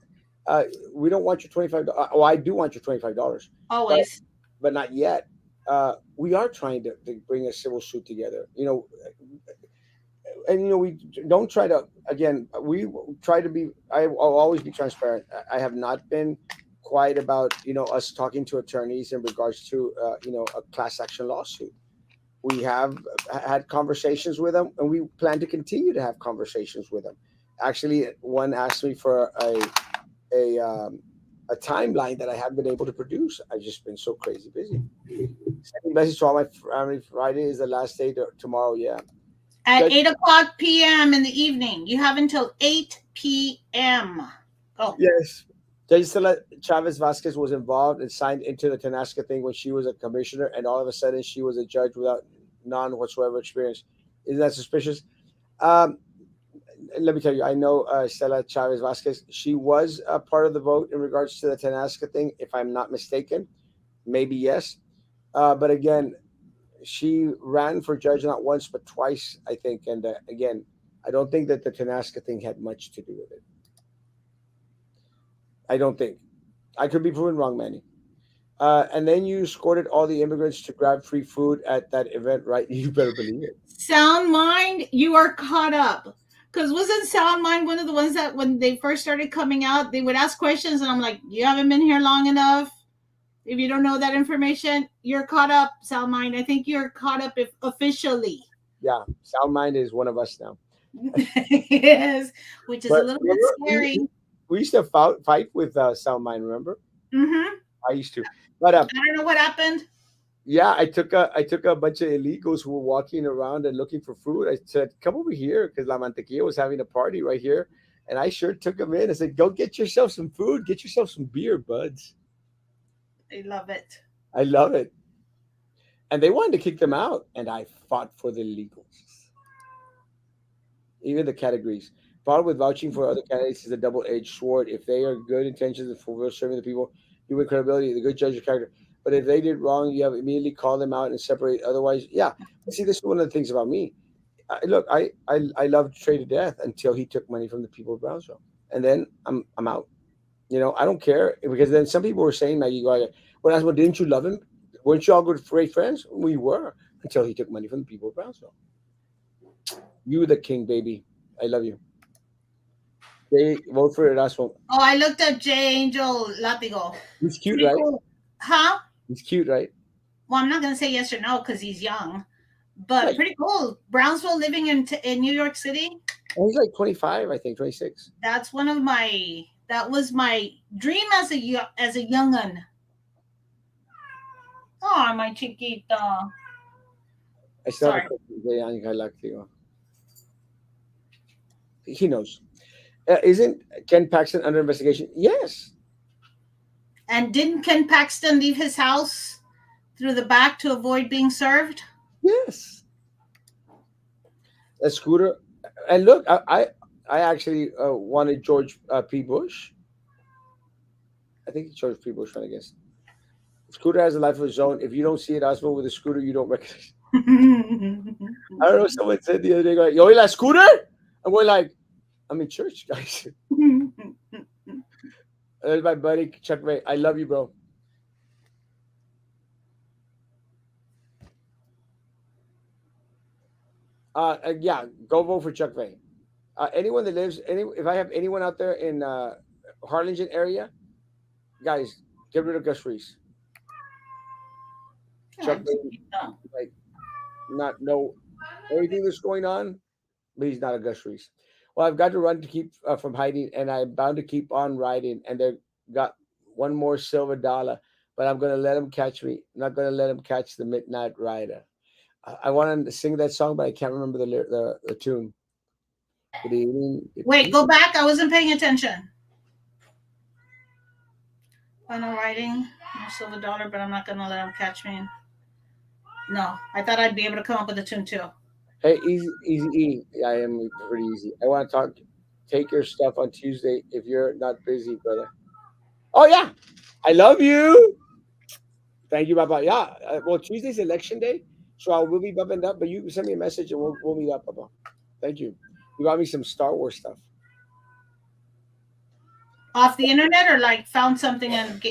Uh, we don't want your $25. Oh, I do want your $25, but Always. not yet. We are trying to bring a civil suit together. And we don't try to. Again, we try to be. I'll always be transparent. I have not been quiet about us talking to attorneys in regards to a class action lawsuit. We have had conversations with them, and we plan to continue to have conversations with them. Actually, one asked me for a timeline that I haven't been able to produce. I've just been so crazy busy. Sending message to all my family. Friday is the last day. Tomorrow, yeah. At Judge, 8 o'clock p.m. in the evening. You have until 8 p.m. Go. yes. Judge Stella Chavez Vasquez was involved and signed into the Tanasca thing when she was a commissioner, and all of a sudden she was a judge without none whatsoever experience. Isn't that suspicious? Um, Let me tell you, I know Stella Chavez Vasquez. She was a part of the vote in regards to the Tanasca thing, if I'm not mistaken. Maybe yes. But again, she ran for judge not once but twice, I think. And again, I don't think that the Tanasca thing had much to do with it. I don't think. I could be proven wrong, Manny. And then you escorted all the immigrants to grab free food at that event, right? You better believe it. Sound Mind, you are caught up. Because wasn't Sound Mind one of the ones that when they first started coming out, they would ask questions, and I'm like, you haven't been here long enough. If you don't know that information, you're caught up, Sound Mind. I think you're caught up if, officially. Yeah, Sound Mind is one of us now. Yes, which is a But little bit remember, scary. we used to fight with Sound Mind, remember? Mm-hmm. I used to. But I don't know what happened. yeah, I took a bunch of illegals who were walking around and looking for food. I said, "Come over here," because La Mantequilla was having a party right here, and I sure took them in. I said, "Go get yourself some food. Get yourself some beer, buds." I love it. I love it, and they wanted to kick them out, and I fought for the illegals, even the categories. Problem with vouching for other candidates is a double-edged sword. If they are good intentions and for serving the people, you win credibility, the good judge of character. But if they did wrong, you have to immediately call them out and separate. Otherwise, yeah. But see, this is one of the things about me. Look, I loved Trey to death until he took money from the people of Brownsville, and then I'm out. I don't care because then some people were saying, Maggie, well, well, didn't you love him? Weren't you all good, great friends? We were until he took money from the people of Brownsville. You, the king, baby. I love you. They vote for Erasmo. Oh, I looked up J Angel Latigo. He's cute, Pretty right? cool. Huh? He's cute, right? Well, I'm not going to say yes or no because he's young, but Like, pretty cool. Brownsville living in New York City. he's like 25, I think, 26. That's one of my, that was my dream as a young'un. Oh, my chiquita. I still have a Sorry. question. He knows. Isn't Ken Paxton under investigation? Yes. And didn't Ken Paxton leave his house through the back to avoid being served? Yes. A scooter. And look, I actually wanted George P. Bush. I think it's George P. Bush one, I guess. Scooter has a life of his own. If you don't see it, Osmo with a scooter, you don't recognize. I don't know. Someone said the other day, like, "Yo, la scooter," and we're like, "I'm in church, guys." That's my buddy Chuck Ray. I love you, bro. Yeah, go vote for Chuck Ray. Anyone that lives, if I have anyone out there in Harlingen area, guys, get rid of Gus Reese. Chuck Ay, Ray, chiquita. like, not know everything that's going on, but he's not a Gus Reese. Well, I've got to run to keep from hiding, and I'm bound to keep on riding. And they got one more silver dollar, but I'm going to let him catch me. I'm not going to let him catch the Midnight Rider. I want to sing that song, but I can't remember the tune. Good evening. Good Wait, evening. go back. I wasn't paying attention. Final writing. No silver dollar, but I'm not going to let him catch me. No, I thought I'd be able to come up with a tune too. Hey, easy, easy E. I am pretty easy. I want to talk. Take your stuff on Tuesday if you're not busy, brother. Oh yeah, I love you. Thank you, Papa. Yeah. Well, Tuesday's election day, so I will be bumping up. But you send me a message and we'll meet up, Papa. Thank you. You got me some Star Wars stuff. Off the internet or like found something and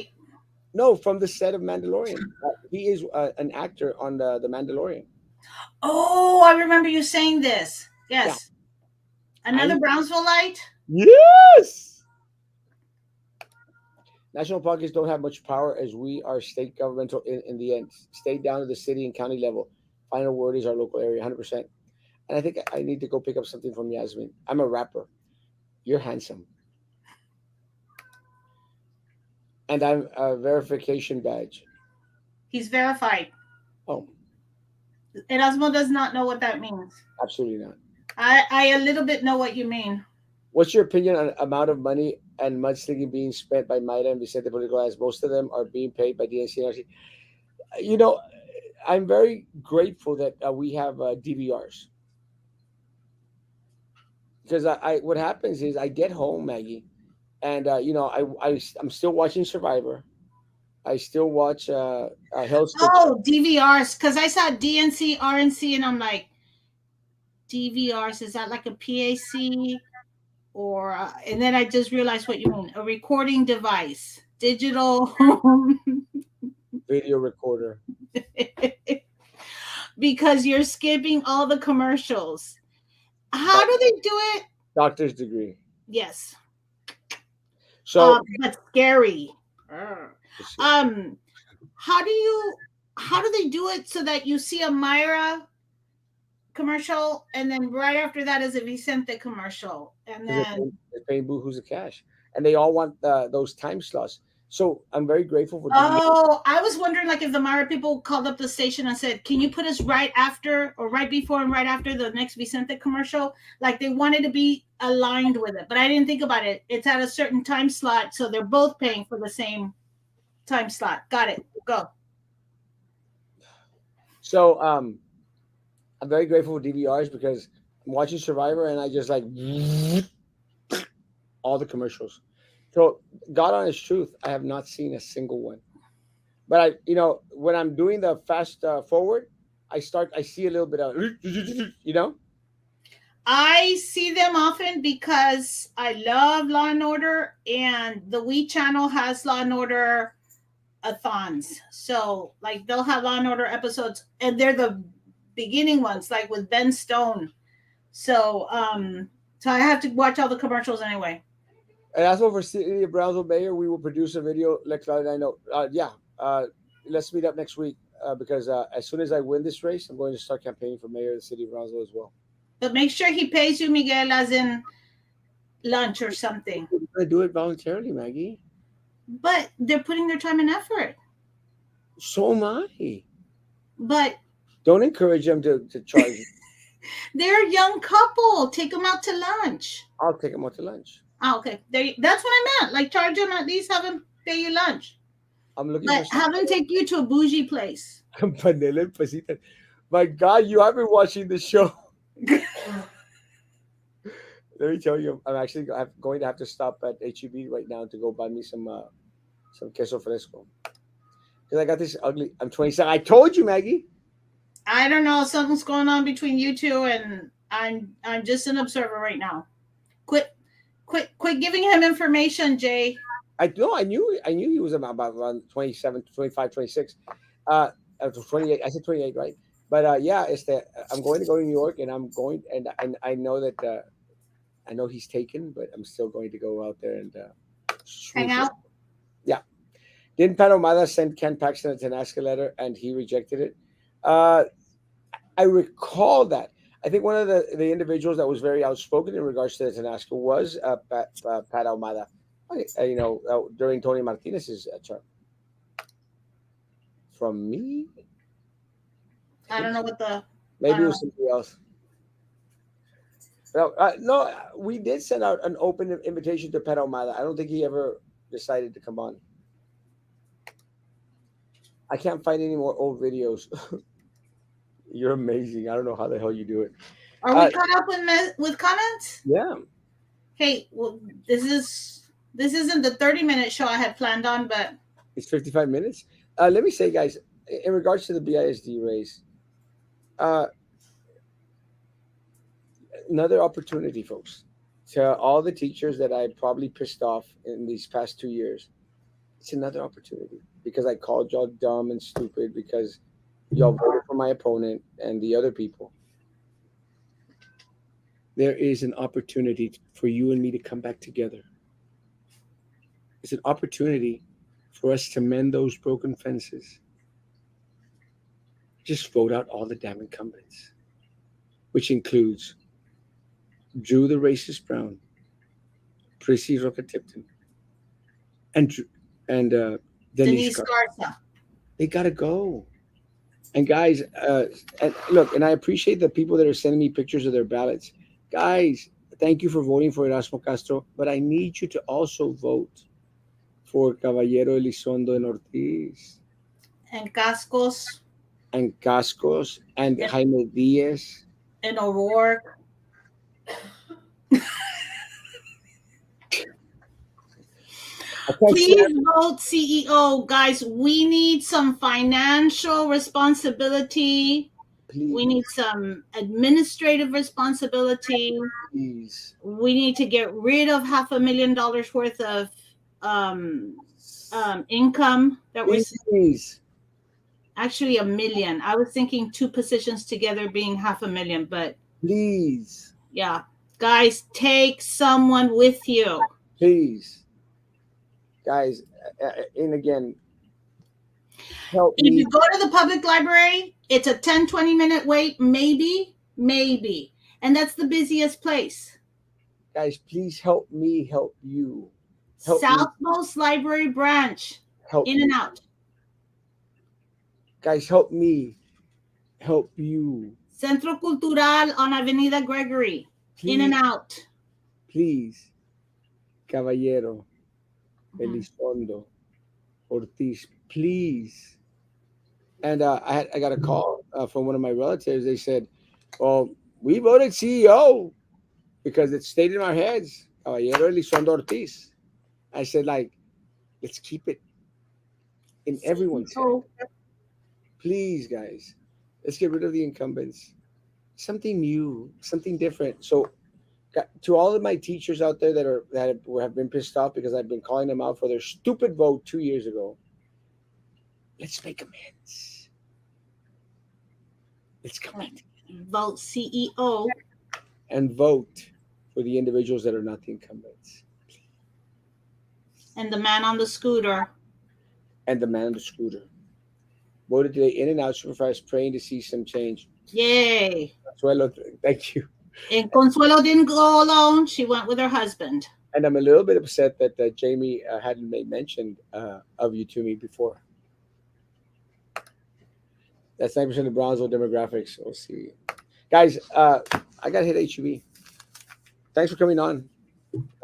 No, from the set of Mandalorian. He is an actor on the Mandalorian. oh, I remember you saying this. Yeah. Yes. Another I Brownsville light? yes. National parks don't have much power as we are state governmental in the end. Stay down to the city and county level. Final word is our local area, 100%. And I think I need to go pick up something from Yasmin. I'm a rapper. You're handsome. And I'm a verification badge. He's verified. Oh, Erasmo does not know what that means. absolutely not. I a little bit know what you mean. What's your opinion on amount of money and mudslinging being spent by Maida and Vicente Political as most of them are being paid by the NCNRC? You know, I'm very grateful that we have DVRs because what happens is I get home, Maggie, and I'm still watching Survivor. I still watch Hell's Kitchen. Oh, DVRs. Because I saw DNC, RNC, and I'm like, DVRs, is that like a PAC? Or, and then I just realized what you mean, a recording device, digital. Video recorder. Because you're skipping all the commercials. How do they do it? Doctor's degree. Yes. So But scary. Um, how do they do it so that you see a Myra commercial and then right after that is a Vicente commercial and then they're paying boohoo's of cash, and they all want those time slots. So I'm very grateful for DVR. oh, I was wondering like if the Myra people called up the station and said, "Can you put us right after or right before and right after the next Vicente commercial?" Like they wanted to be aligned with it, but I didn't think about it. It's at a certain time slot, so they're both paying for the same time slot. Got it. Go. So I'm very grateful for DVRs because I'm watching Survivor and I just like all the commercials. So God honest truth, I have not seen a single one. But when I'm doing the fast forward, I see a little bit of, I see them often because I love Law and Order, and the We channel has Law and Order athons. So like they'll have Law and Order episodes, and they're the beginning ones, like with Ben Stone. So I have to watch all the commercials anyway. And as for City of Brownsville Mayor, we will produce a video. Let Claudia know. Yeah, let's meet up next week because as soon as I win this race, I'm going to start campaigning for mayor of the city of Brownsville as well. But make sure he pays you, Miguel, as in lunch or something. I do it voluntarily, Maggie. But they're putting their time and effort. So am I. But don't encourage them to charge. They're a young couple. Take them out to lunch. I'll take them out to lunch. Oh, okay. That's what I meant. Like charge them, at least have them pay you lunch. I'm looking but for have them take you to a bougie place. Panela and Pasita. My God, you have been watching the show. Let me tell you, I'm actually going to have to stop at HEB right now to go buy me some queso fresco. Because I got this ugly. I'm 27. I told you, Maggie. I don't know. Something's going on between you two, and I'm just an observer right now. Quit giving him information, Jay. I knew he was about around 27, 25, 26. 28. I said 28, right? But yeah, it's that I'm going to go to New York, and I'm going, and I know that I know he's taken, but I'm still going to go out there and hang out. Yeah. Didn't Pat Omada send Ken Paxton a Tenasca letter and he rejected it? I recall that. I think one of the individuals that was very outspoken in regards to the Tenasca was Pat Almada, during Tony Martinez's term. From me? I don't know what the... Maybe it was somebody else. No, we did send out an open invitation to Pat Almada. I don't think he ever decided to come on. I can't find any more old videos. You're amazing. I don't know how the hell you do it. Are we caught up with comments? Yeah. Hey, well, this is This isn't the 30-minute show I had planned on, but It's 55 minutes. Let me say, guys, in regards to the BISD race, uh, another opportunity, folks, to all the teachers that I probably pissed off in these past 2 years. It's another opportunity because I called y'all dumb and stupid because y'all voted for my opponent and the other people. There is an opportunity for you and me to come back together. It's an opportunity for us to mend those broken fences. Just vote out all the damn incumbents, which includes Drew the Racist Brown, Prissy Roca Tipton, and Denise Denise Gar. Garza. They gotta go. And guys, and look, and I appreciate the people that are sending me pictures of their ballots. Guys, thank you for voting for Erasmo Castro, but I need you to also vote for Caballero Elizondo and Ortiz And Cascos and Cascos and and, Jaime Diaz. and O'Rourke. I can't Please stand vote CEO, guys. We need some financial responsibility. We please, need some administrative responsibility. please, We need to get rid of $500,000 worth of um, income that we're please, actually 1 million. I was thinking two positions together being 500,000, but please, yeah, guys, take someone with you. please, guys, and again, help If me, you go to the public library, it's a 10-20 minute wait, maybe, and that's the busiest place. guys, please help me, help you, help me, Southmost Library Branch, help in and you, out. guys, help me, help you, Centro Cultural on Avenida Gregory, in and please, out. please, Caballero, Mhm. Elizondo, Ortiz, please. And I got a call from one of my relatives. They said, "Well, we voted CEO because it stayed in our heads, Caballero Elizondo Ortiz." I said, like, let's keep it in everyone's head, CEO. please, guys. Let's get rid of the incumbents. Something new, something different. So, to all of my teachers out there that have been pissed off because I've been calling them out for their stupid vote 2 years ago, let's make amends. Let's come back Vote CEO. and vote for the individuals that are not the incumbents. And the man on the scooter. And the man on the scooter voted today in and out supervised, praying to see some change. Yay. Consuelo, thank you. And Consuelo didn't go alone. She went with her husband. And I'm a little bit upset that Jamie hadn't made mention of you to me before. That's 9% of Brownsville demographics. We'll see. Guys, I got to hit HUB. Thanks for coming on.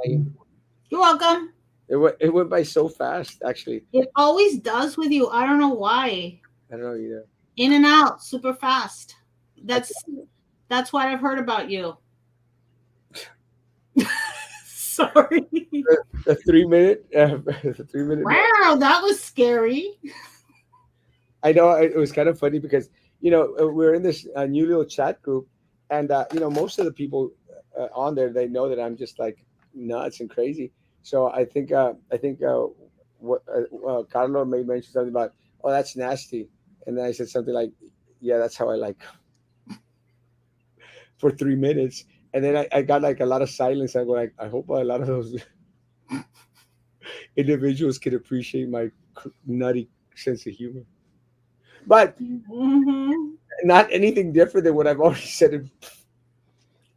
You're welcome. It went by so fast, actually. It always does with you. I don't know why. I don't know either. In and out, super fast. I That's what I've heard about you. Sorry. the 3 minute, the 3 minute. Wow, that was scary. I know it was kind of funny because we're in this new little chat group, and most of the people on there, they know that I'm just like nuts and crazy. So I think what Carlo may mention something about, oh, that's nasty, and then I said something like, yeah, that's how I like for 3 minutes, and then I got like a lot of silence. I go like, I hope a lot of those individuals can appreciate my nutty sense of humor, but Mm-hmm. not anything different than what I've already said.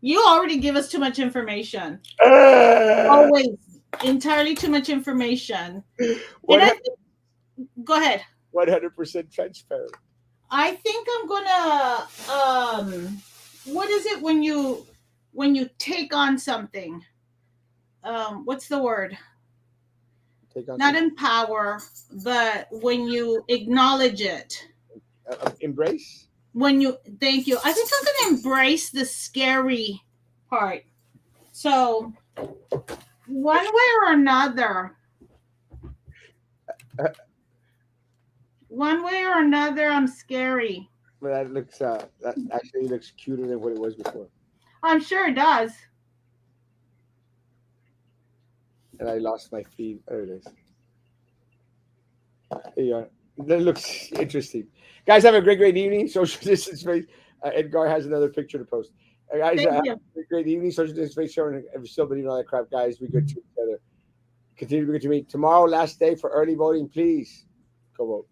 You already give us too much information. Ah! Always entirely too much information. And I think, go ahead. 100% transparent. I think I'm gonna what is it when you take on something? What's the word? Take on Not empower, but when you acknowledge it. embrace. When you thank you. I think I'm gonna embrace the scary part. So One way or another, one way or another, I'm scary. But that actually looks cuter than what it was before. I'm sure it does. And I lost my feed. There it is. There you are. That looks interesting. Guys, have a great evening. Social distance space. Edgar has another picture to post. Guys, Thank have you. a great evening. Social distance space show. And if you still believe in all that crap, guys, be good to each other. Continue to be good to me. Tomorrow, last day for early voting. Please go vote.